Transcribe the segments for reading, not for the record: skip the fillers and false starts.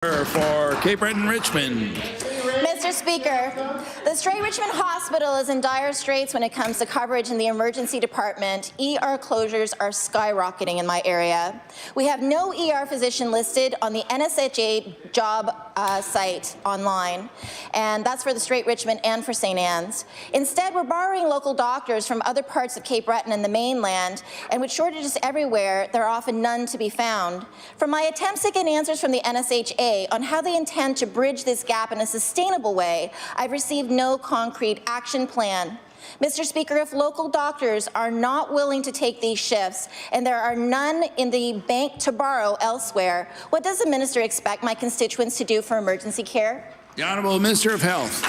For Cape Breton Richmond. Mr. Speaker, the Strait Richmond Hospital is in dire straits when it comes to coverage in the emergency department. ER closures are skyrocketing in my area. We have no ER physician listed on the NSHA job site online, and that's for the Strait Richmond and for St. Anne's. Instead, we're borrowing local doctors from other parts of Cape Breton and the mainland, and with shortages everywhere, there are often none to be found. From my attempts to get answers from the NSHA on how they intend to bridge this gap in a sustainable way, I've received no concrete action plan. Mr. Speaker, if local doctors are not willing to take these shifts and there are none in the bank to borrow elsewhere, what does the minister expect my constituents to do for emergency care? The Honourable Minister of Health.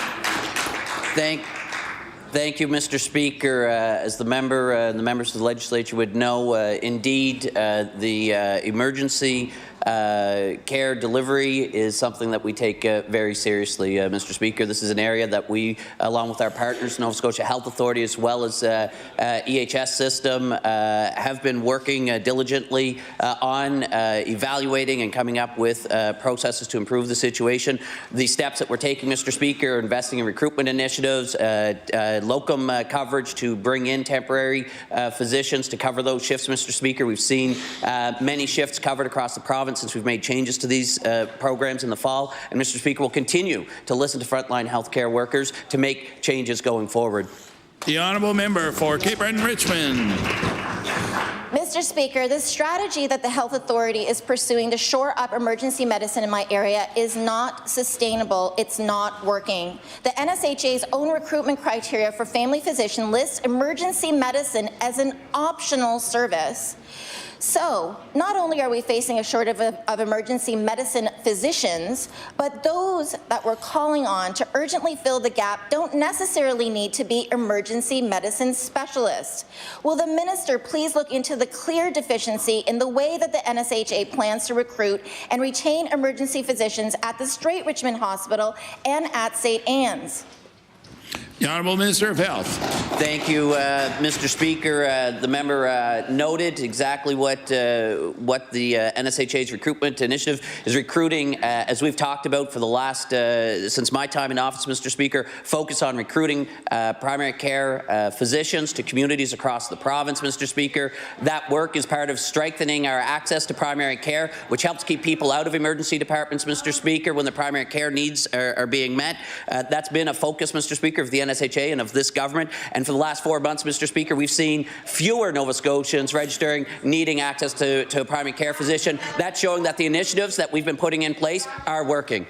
Thank you, Mr. Speaker. As the members of the legislature would know, indeed, the emergency care delivery is something that we take very seriously, Mr. Speaker. This is an area that we, along with our partners, Nova Scotia Health Authority, as well as EHS system, have been working diligently on evaluating and coming up with processes to improve the situation. The steps that we're taking, Mr. Speaker, are investing in recruitment initiatives, locum coverage to bring in temporary physicians to cover those shifts, Mr. Speaker. We've seen many shifts covered across the province since we've made changes to these programs in the fall. And Mr. Speaker, we'll continue to listen to frontline healthcare workers to make changes going forward. The Honourable Member for Cape Breton Richmond. Mr. Speaker, the strategy that the Health Authority is pursuing to shore up emergency medicine in my area is not sustainable. It's not working. The NSHA's own recruitment criteria for family physician lists emergency medicine as an optional service. So, not only are we facing a shortage of emergency medicine physicians, but those that we're calling on to urgently fill the gap don't necessarily need to be emergency medicine specialists. Will the minister please look into the clear deficiency in the way that the NSHA plans to recruit and retain emergency physicians at the Strait Richmond Hospital and at St. Anne's? The Honourable Minister of Health. Thank you, Mr. Speaker. The member noted exactly what the NSHA's recruitment initiative is recruiting, as we've talked about for the last, since my time in office, Mr. Speaker, focus on recruiting primary care physicians to communities across the province, Mr. Speaker. That work is part of strengthening our access to primary care, which helps keep people out of emergency departments, Mr. Speaker, when the primary care needs are being met. That's been a focus, Mr. Speaker, of the NSHA and of this government. And for the last 4 months, Mr. Speaker, we've seen fewer Nova Scotians registering needing access to a primary care physician. That's showing that the initiatives that we've been putting in place are working.